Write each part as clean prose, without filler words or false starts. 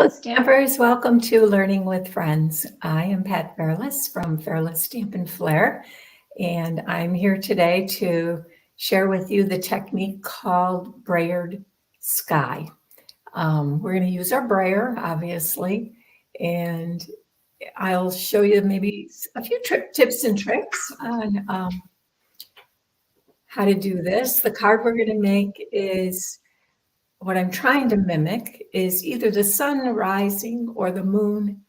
Hello, Stampers. Welcome to Learning with Friends. I am Pat Fairless from Fairless Stamp and Flair, and I'm here today to share with you the technique called Brayered Sky. We're going to use our brayer, obviously, and I'll show you maybe a few tips and tricks on how to do this. The card we're going to make is what I'm trying to mimic is either the sun rising or the moon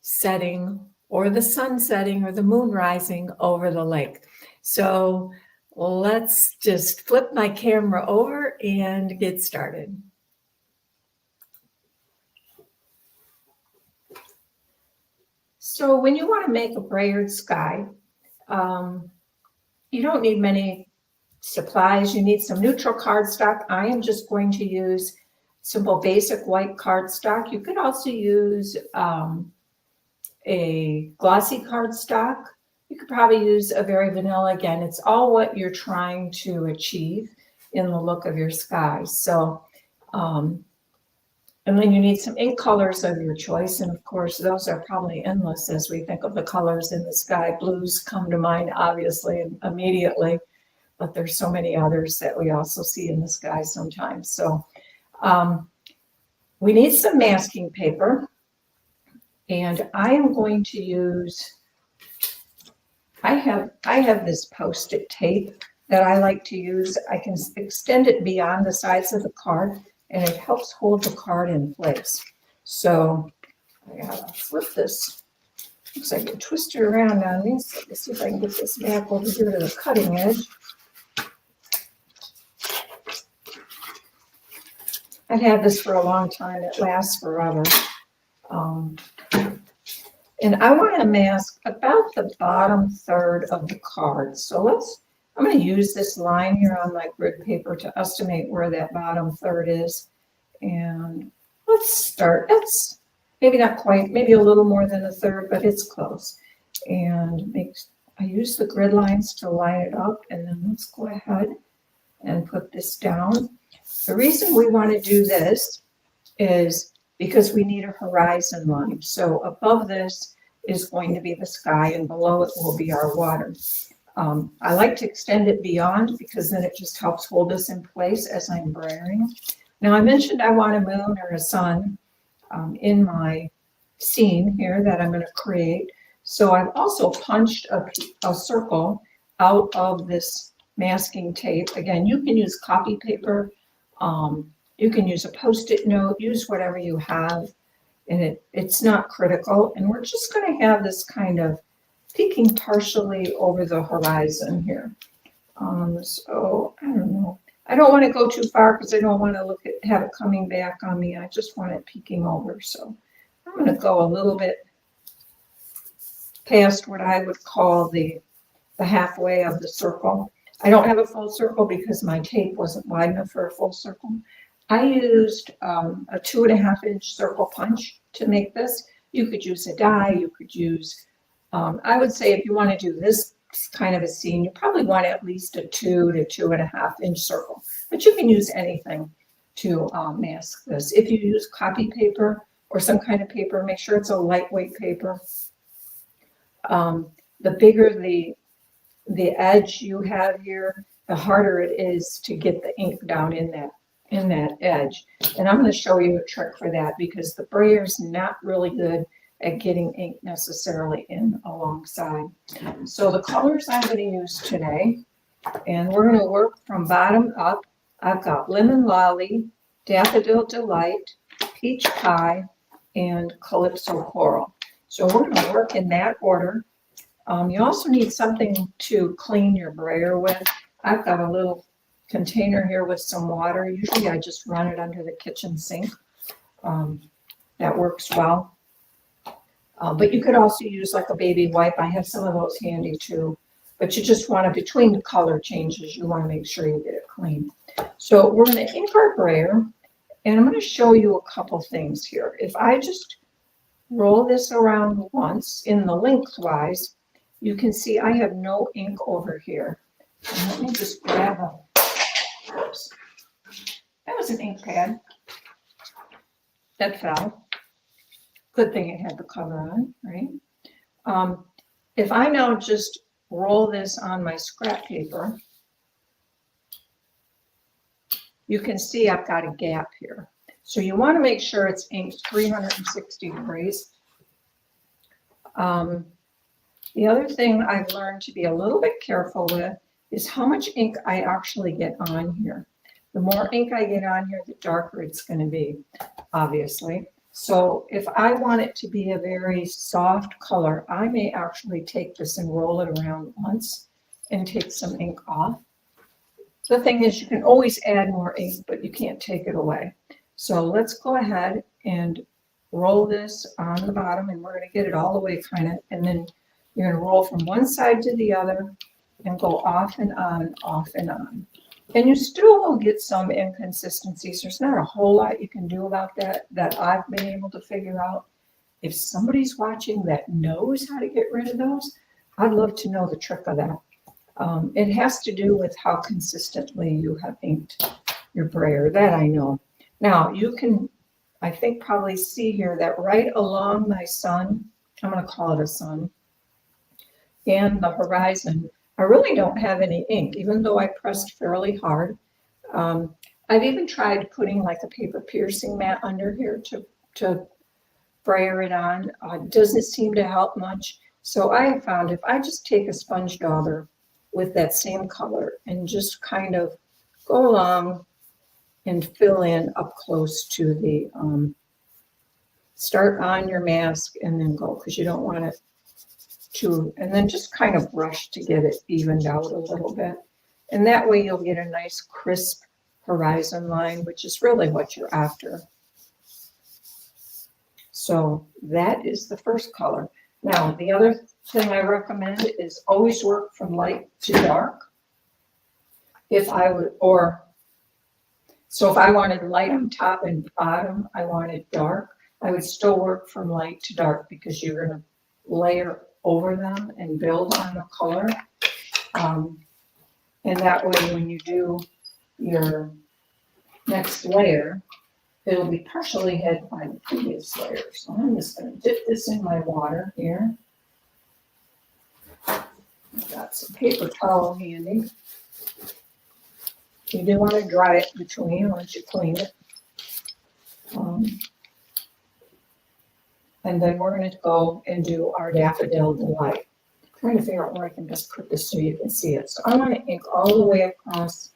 setting, or the sun setting or the moon rising over the lake. So let's just flip my camera over and get started. So when you want to make a brayered sky, you don't need many supplies. You need some neutral cardstock. I am just going to use simple basic white cardstock. You could also use a glossy cardstock. You could probably use a very vanilla. Again, it's all what you're trying to achieve in the look of your sky. So, and then you need some ink colors of your choice. And of course, those are probably endless as we think of the colors in the sky. Blues come to mind, obviously, immediately. But there's so many others that we also see in the sky sometimes. So we need some masking paper, and I am going to use, I have this Post-it tape that I like to use. I can extend it beyond the sides of the card, and it helps hold the card in place. So I gotta flip this. Looks like it twisted around on me. So let's see if I can get this back over here to the cutting edge. I've had this for a long time. It lasts forever. And I want to mask about the bottom third of the card. So I'm going to use this line here on my grid paper to estimate where that bottom third is. And let's start. That's maybe not quite, maybe a little more than a third, but it's close. And I use the grid lines to line it up. And then let's go ahead and put this down. The reason we want to do this is because we need a horizon line. So above this is going to be the sky, and below it will be our water. I like to extend it beyond because then it just helps hold us in place as I'm brayering. Now I mentioned I want a moon or a sun in my scene here that I'm going to create. So I've also punched a circle out of this masking tape. Again, you can use copy paper. You can use a Post-it note, use whatever you have, and it's not critical. And we're just going to have this kind of peeking partially over the horizon here. So I don't know. I don't want to go too far because I don't want to have it coming back on me. I just want it peeking over. So I'm going to go a little bit past what I would call the halfway of the circle. I don't have a full circle because my tape wasn't wide enough for a full circle. I used a 2.5 inch circle punch to make this. You could use a die, you could use, I would say if you want to do this kind of a scene, you probably want at least a 2 to 2.5 inch circle. But you can use anything to mask this. If you use copy paper or some kind of paper, make sure it's a lightweight paper. The bigger the edge you have here, the harder it is to get the ink down in that edge. And I'm going to show you a trick for that because the brayer's not really good at getting ink necessarily in alongside. So the colors I'm going to use today, and we're going to work from bottom up. I've got Lemon Lolly, Daffodil Delight, Peach Pie, and Calypso Coral. So we're going to work in that order. You also need something to clean your brayer with. I've got a little container here with some water. Usually I just run it under the kitchen sink. That works well. But you could also use like a baby wipe. I have some of those handy too. But you just want to, between the color changes, you want to make sure you get it clean. So we're going to ink our brayer, and I'm going to show you a couple things here. If I just roll this around once in the lengthwise, you can see I have no ink over here. And let me just grab oops. That was an ink pad. That fell. Good thing it had the cover on, right? If I now just roll this on my scrap paper, you can see I've got a gap here. So you want to make sure it's inked 360 degrees. The other thing I've learned to be a little bit careful with is how much ink I actually get on here. The more ink I get on here, the darker it's going to be, obviously. So if I want it to be a very soft color, I may actually take this and roll it around once and take some ink off. The thing is, you can always add more ink, but you can't take it away. So let's go ahead and roll this on the bottom, and we're going to get it all the way kind of, and then you're going to roll from one side to the other and go off and on, off and on. And you still will get some inconsistencies. There's not a whole lot you can do about that I've been able to figure out. If somebody's watching that knows how to get rid of those, I'd love to know the trick of that. It has to do with how consistently you have inked your brayer. That I know. Now you can, I think, probably see here that right along my sun, I'm going to call it a sun, and the horizon, I really don't have any ink, even though I pressed fairly hard. I've even tried putting like a paper piercing mat under here to brayer it on. It doesn't seem to help much. So I have found if I just take a sponge dauber with that same color and just kind of go along and fill in up close to the, start on your mask and then go, because you don't want it to, and then just kind of brush to get it evened out a little bit. And that way you'll get a nice crisp horizon line, which is really what you're after. So that is the first color. Now, the other thing I recommend is always work from light to dark. If I would, so if I wanted light on top and bottom, I wanted dark, I would still work from light to dark because you're going to layer over them and build on the color. And that way when you do your next layer, it'll be partially hid by the previous layer. So I'm just going to dip this in my water here. I've got some paper towel handy. You do want to dry it between once you clean it. And then we're going to go and do our Daffodil Delight. I'm trying to figure out where I can best put this so you can see it. So I want to ink all the way across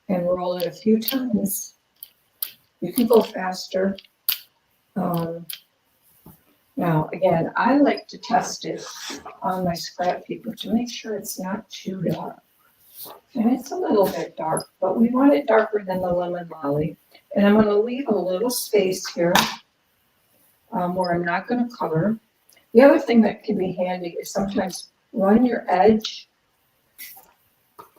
and roll it a few times. You can go faster. Now, again, I like to test it on my scrap paper to make sure it's not too dark. And it's a little bit dark, but we want it darker than the lemon lolly. And I'm going to leave a little space here where I'm not going to cover. The other thing that can be handy is sometimes run your edge.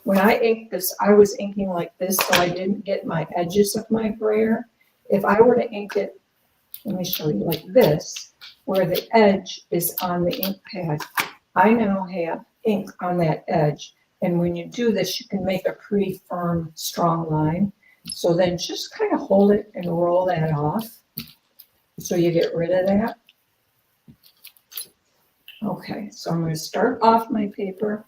When I inked this, I was inking like this, so I didn't get my edges of my brayer. If I were to ink it, let me show you, like this, where the edge is on the ink pad, I now have ink on that edge. And when you do this, you can make a pretty firm, strong line. So then just kind of hold it and roll that off so you get rid of that. Okay, so I'm going to start off my paper,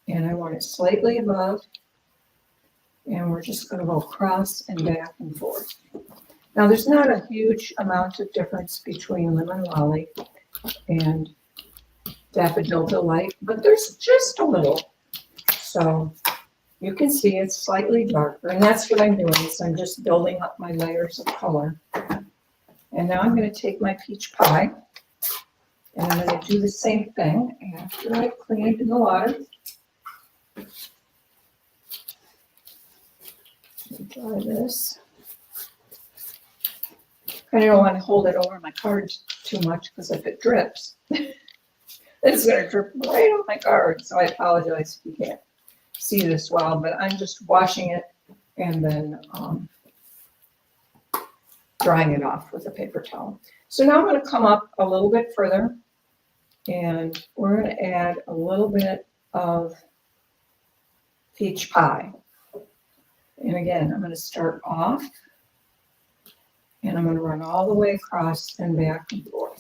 and I want it slightly above, and we're just going to go across and back and forth. Now, there's not a huge amount of difference between Lemon Lolly and Daffodil Delight, but there's just a little. So you can see it's slightly darker, and that's what I'm doing, is I'm just building up my layers of color. And now I'm going to take my peach pie, and I'm going to do the same thing after I've cleaned the water. Dry this. I don't want to hold it over my card too much, because if it drips, it's going to drip right on my card. So I apologize if you can't see this well, but I'm just washing it and then drying it off with a paper towel. So now I'm going to come up a little bit further, and we're going to add a little bit of peach pie. And again, I'm going to start off, and I'm going to run all the way across and back and forth.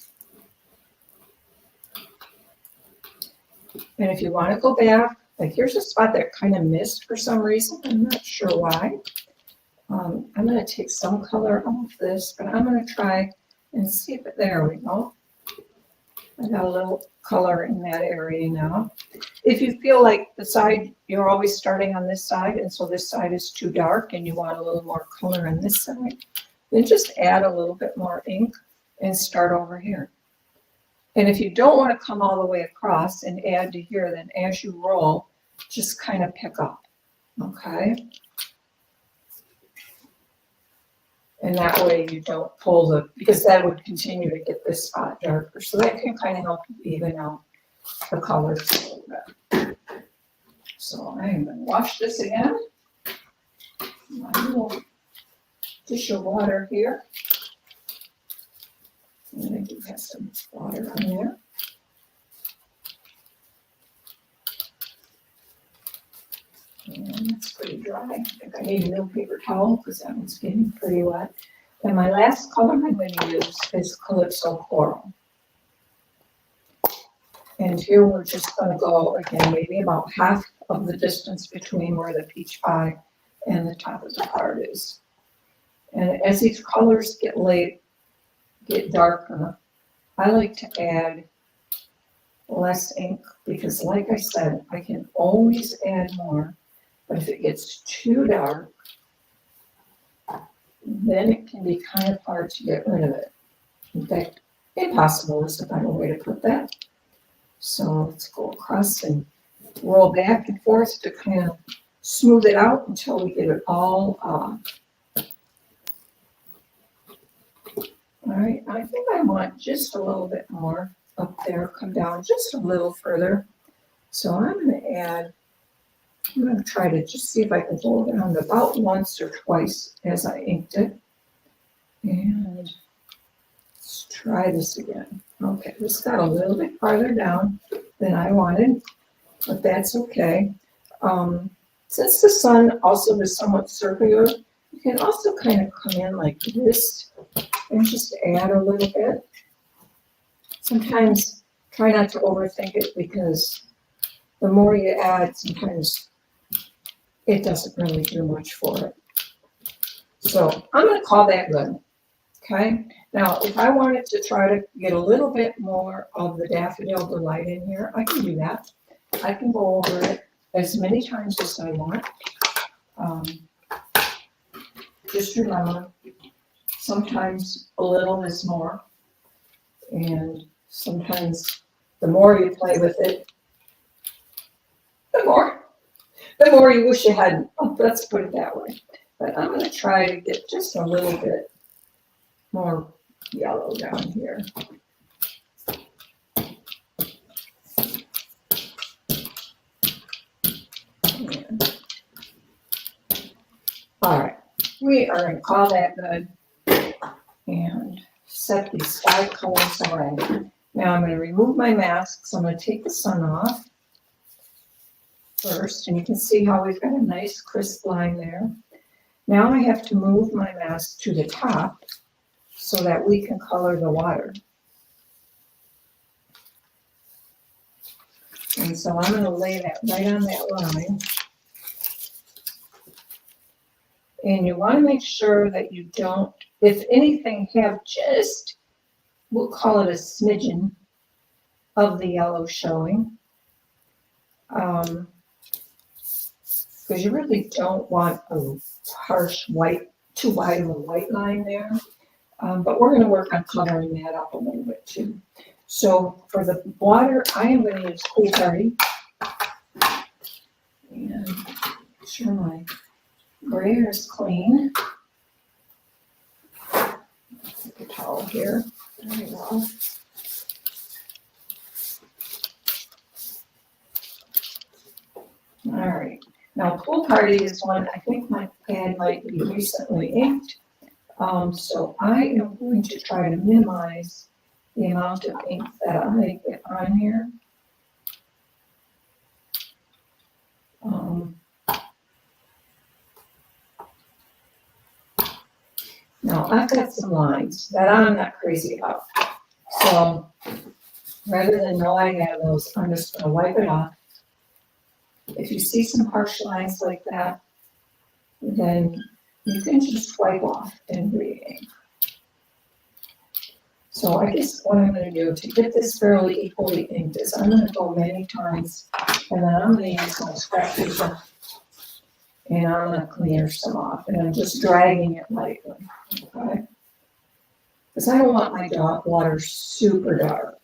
And if you want to go back, like here's a spot that kind of missed for some reason. I'm not sure why. I'm going to take some color off this, but I'm going to try and see if there we go. I got a little color in that area now. If you feel like the side, you're always starting on this side, and so this side is too dark and you want a little more color on this side, then just add a little bit more ink and start over here. And if you don't want to come all the way across and add to here, then as you roll, just kind of pick up, okay? And that way you don't pull because that would continue to get this spot darker. So that can kind of help you even out the colors a little bit. So I'm going to wash this again. My little dish of water here. And I do have some water on there. And it's pretty dry. I think I need a new paper towel because that one's getting pretty wet. And my last color I'm going to use is Calypso Coral. And here we're just going to go, again, maybe about half of the distance between where the peach pie and the top of the card is. And as these colors get darker, I like to add less ink because, like I said, I can always add more. But if it gets too dark, then it can be kind of hard to get rid of it. In fact, impossible is the better way to put that. So let's go across and roll back and forth to kind of smooth it out until we get it all off. All right, I think I want just a little bit more up there, come down just a little further. So I'm going to try to just see if I can hold it on about once or twice as I inked it. And let's try this again. Okay, this got a little bit farther down than I wanted, but that's okay. Since the sun also is somewhat circular, you can also kind of come in like this and just add a little bit. Sometimes try not to overthink it because the more you add, sometimes it doesn't really do much for it. So I'm going to call that good. Okay. Now, if I wanted to try to get a little bit more of the Daffodil Delight in here, I can do that. I can go over it as many times as I want. Just remember, sometimes a little is more. And sometimes the more you play with it, the more you wish you hadn't. Let's put it that way. But I'm going to try to get just a little bit more yellow down here. And, all right, we are going to call that good and set these sky colors away. Now I'm going to remove my mask, so I'm going to take the sun off first, and you can see how we've got a nice crisp line there. Now I have to move my mask to the top so that we can color the water. And so I'm going to lay that right on that line. And you want to make sure that you don't, if anything, have just, we'll call it a smidgen of the yellow showing. Because you really don't want a harsh white, too wide of a white line there. But we're going to work on coloring that up a little bit too. So for the water, I am going to use Cool Party. And make sure my brayer is clean. Take a towel here. There we go. All right. Now, Pool Party is one I think my pad might be recently inked. So I am going to try to minimize the amount of ink that I get on here. Now, I've got some lines that I'm not crazy about. So rather than know I have those, I'm just gonna wipe it off. If you see some harsh lines like that, then you can just wipe off and re-ink. So I guess what I'm gonna do to get this fairly equally inked is I'm gonna go many times, and then I'm gonna use my scrap paper, and I'm gonna clear some off, and I'm just dragging it lightly, okay? Because I don't want my dark water super dark.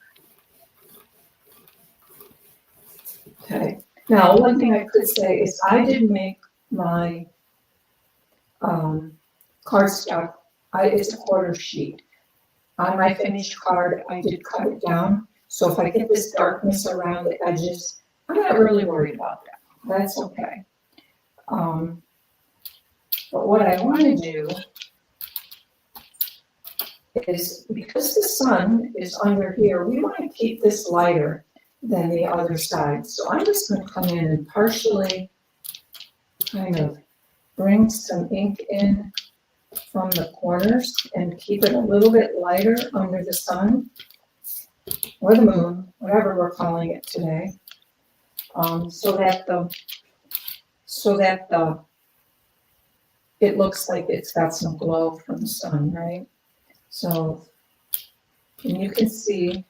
Okay, now one thing I could say is I did make my cardstock, it's a quarter sheet. On my finished card, I did cut it down, so if I get this darkness around the edges, I'm not really worried about that. That's okay. But what I want to do is, because the sun is under here, we want to keep this lighter than the other side. So I'm just going to come in and partially kind of bring some ink in from the corners and keep it a little bit lighter under the sun or the moon, whatever we're calling it today, so that it looks like it's got some glow from the sun, right? So, and you can see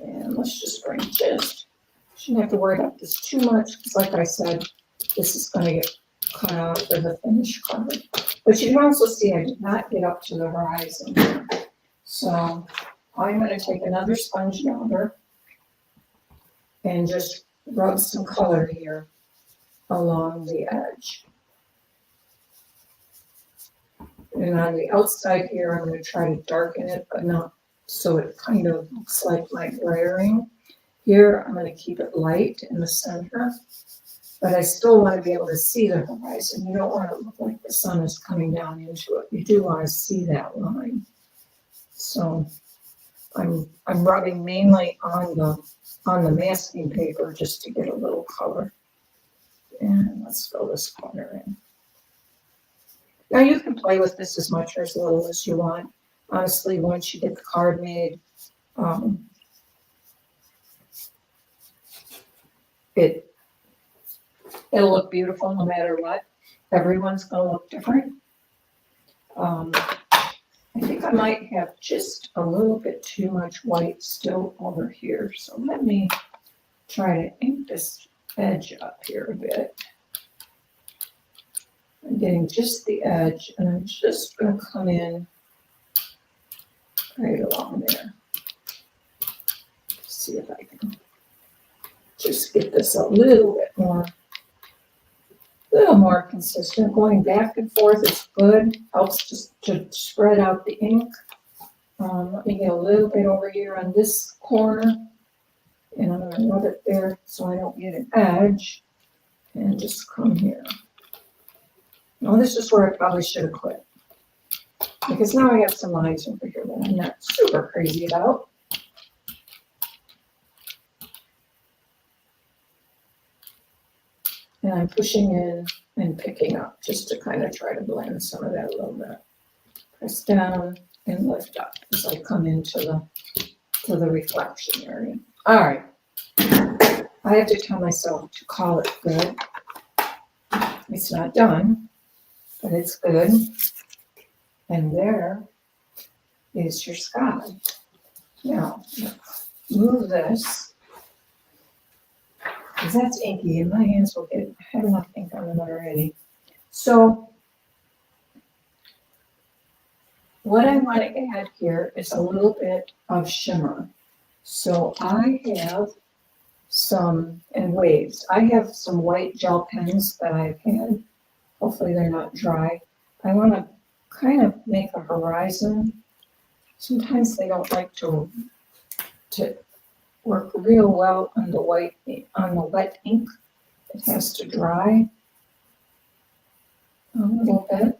and let's just bring just. Shouldn't have to worry about this too much, because like I said, this is going to get cut out for the finished card. But you can also see I did not get up to the horizon here. So I'm going to take another sponge dauber and just rub some color here along the edge. And on the outside here, I'm going to try to darken it, but not so it kind of looks like my brayering. Here, I'm going to keep it light in the center, but I still want to be able to see the horizon. You don't want it to look like the sun is coming down into it. You do want to see that line. So I'm rubbing mainly on the masking paper just to get a little color. And let's fill this corner in. Now you can play with this as much or as little as you want. Honestly, once you get the card made, it'll look beautiful no matter what. Everyone's going to look different. I think I might have just a little bit too much white still over here. So let me try to ink this edge up here a bit. I'm getting just the edge, and I'm just going to come in right along there. See if I can just get this a little more consistent. Going back and forth is good. Helps just to spread out the ink. Let me get a little bit over here on this corner, and I'm going to rub it there so I don't get an edge, and just come here. Now this is where I probably should have quit, because now I have some lines over here that I'm not super crazy about. And I'm pushing in and picking up just to kind of try to blend some of that a little bit. Press down and lift up as I come into the reflection area. All right. I have to tell myself to call it good. It's not done, but it's good. And there is your sky. Now, move this. Because that's inky, and my hands will have enough ink on them already. So what I want to add here is a little bit of shimmer. So I have some, and waves. I have some white gel pens that I've had. Hopefully they're not dry. I want to kind of make a horizon. Sometimes they don't like to work real well on the wet ink. It has to dry a little bit.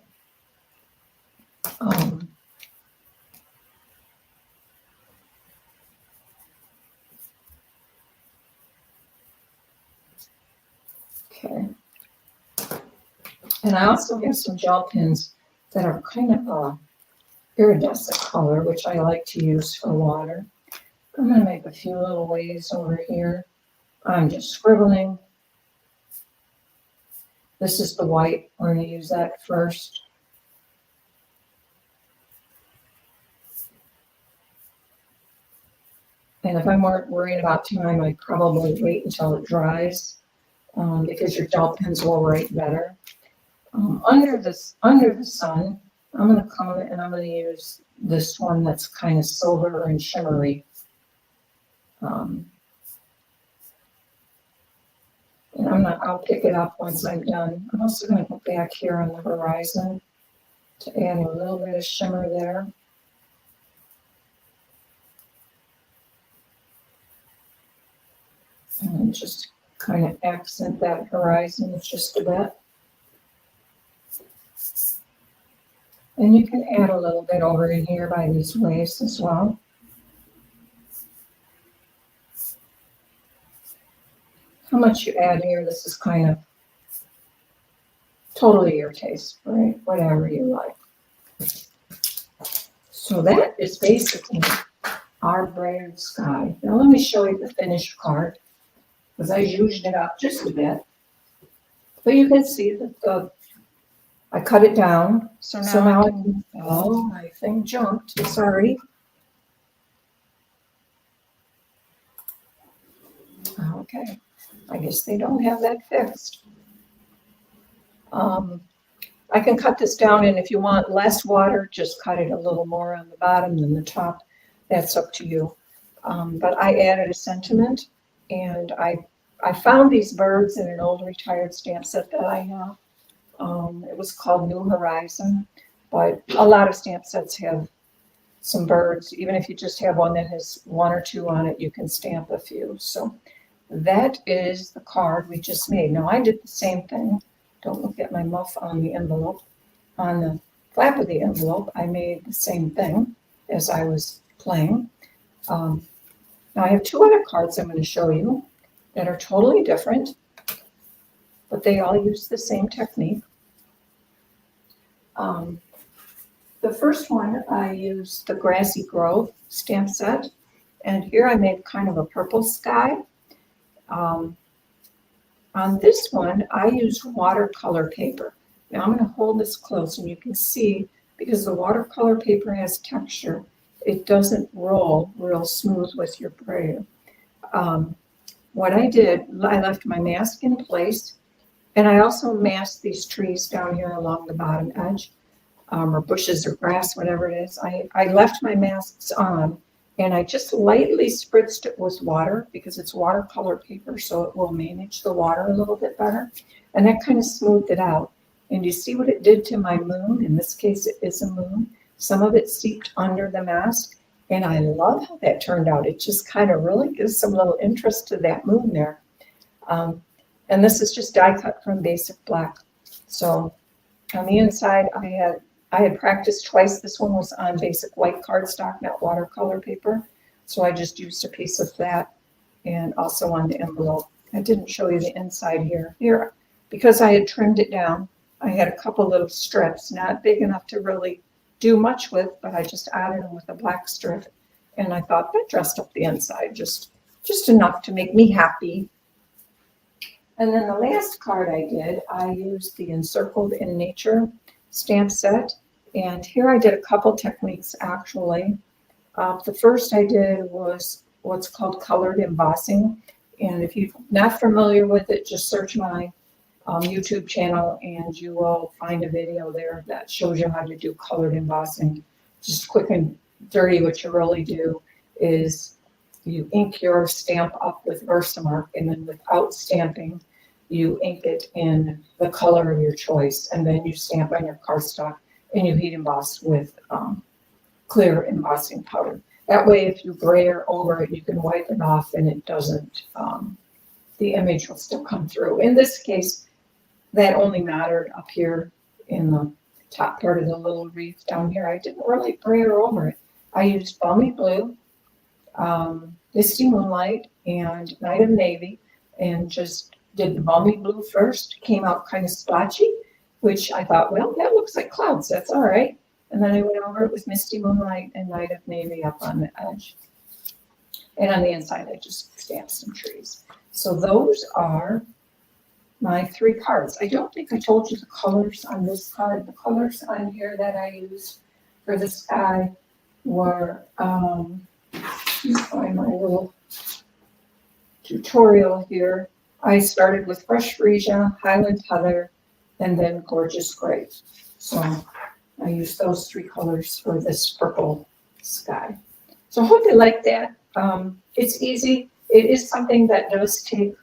Okay. And I also have some gel pens that are kind of a iridescent color, which I like to use for water. I'm going to make a few little waves over here. I'm just scribbling. This is the white. We're going to use that first. And if I'm worried about time, I'd probably wait until it dries because your gel pens will write better. Under the sun, I'm going to come and I'm going to use this one that's kind of silver and shimmery. And I'll pick it up once I'm done. I'm also going to go back here on the horizon to add a little bit of shimmer there. And just kind of accent that horizon just a bit. And you can add a little bit over in here by these waves as well. How much you add here, this is kind of totally your taste, right? Whatever you like. So that is basically our Brayered Sky. Now let me show you the finished card, because I used it up just a bit. But you can see that I cut it down. So now oh, my thing jumped. Sorry. Okay. I guess they don't have that fixed. I can cut this down, and if you want less water, just cut it a little more on the bottom than the top. That's up to you. But I added a sentiment, and I found these birds in an old retired stamp set that I have. It was called New Horizon, but a lot of stamp sets have some birds. Even if you just have one that has one or two on it, you can stamp a few. So that is the card we just made. Now I did the same thing. Don't look at my muff on the envelope. On the flap of the envelope, I made the same thing as I was playing. Now I have two other cards I'm going to show you that are totally different, but they all use the same technique. The first one, I used the Grassy Grove stamp set, and here I made kind of a purple sky. On this one, I used watercolor paper. Now I'm going to hold this close, and you can see, because the watercolor paper has texture, it doesn't roll real smooth with your brayer. What I did, I left my mask in place, and I also masked these trees down here along the bottom edge, or bushes or grass, whatever it is. I left my masks on, and I just lightly spritzed it with water because it's watercolor paper, so it will manage the water a little bit better. And that kind of smoothed it out. And you see what it did to my moon? In this case, it is a moon. Some of it seeped under the mask, and I love how that turned out. It just kind of really gives some little interest to that moon there. And this is just die cut from Basic Black. So on the inside, I had practiced twice. This one was on basic white cardstock, not watercolor paper. So I just used a piece of that, and also on the envelope. I didn't show you the inside here. Here, because I had trimmed it down, I had a couple little strips, not big enough to really do much with, but I just added them with a black strip. And I thought that dressed up the inside just enough to make me happy. And then the last card I did, I used the Encircled in Nature stamp set. And here I did a couple techniques actually. The first I did was what's called colored embossing. And if you're not familiar with it, just search my YouTube channel and you will find a video there that shows you how to do colored embossing. Just quick and dirty, what you really do is you ink your stamp up with Versamark, and then without stamping, you ink it in the color of your choice, and then you stamp on your cardstock and you heat emboss with clear embossing powder. That way, if you brayer over it, you can wipe it off and it doesn't, the image will still come through. In this case, that only mattered up here in the top part of the little wreath down here. I didn't really brayer over it. I used Balmy Blue, Misty Moonlight, and Night of Navy, and just did the Balmy Blue first. Came out kind of splotchy, which I thought, well, that looks like clouds, that's all right. And then I went over it with Misty Moonlight and Night of Navy up on the edge. And on the inside, I just stamped some trees. So those are my 3 cards. I don't think I told you the colors on this card. The colors on here that I used for the sky were, let's find my little tutorial here. I started with Fresh Freesia, Highland Heather, and then Gorgeous Gray. So I used those 3 colors for this purple sky. So I hope you like that. It's easy. It is something that does take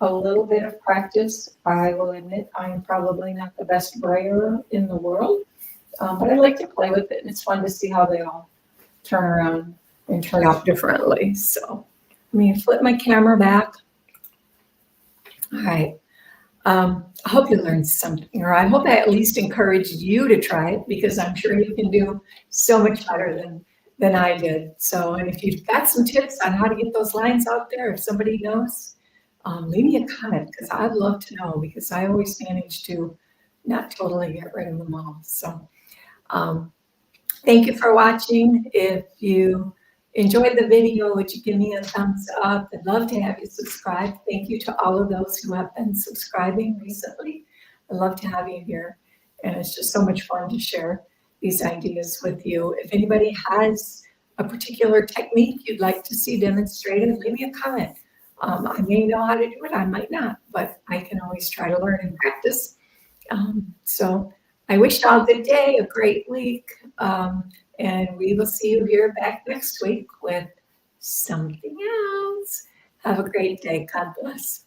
a little bit of practice. I will admit I am probably not the best brayer in the world, but I like to play with it, and it's fun to see how they all turn around and turn out differently. So let me flip my camera back. All right. I hope you learned something, or I hope I at least encouraged you to try it, because I'm sure you can do so much better than I did. So, and if you've got some tips on how to get those lines out there, if somebody knows, leave me a comment, because I'd love to know, because I always manage to not totally get rid of them all. So thank you for watching. If you enjoyed the video, would you give me a thumbs up? I'd love to have you subscribe. Thank you to all of those who have been subscribing recently. I'd love to have you here. And it's just so much fun to share these ideas with you. If anybody has a particular technique you'd like to see demonstrated, leave me a comment. I may know how to do it, I might not, but I can always try to learn and practice. So I wish you all a good day, a great week, and we will see you here back next week with something else. Have a great day. God bless.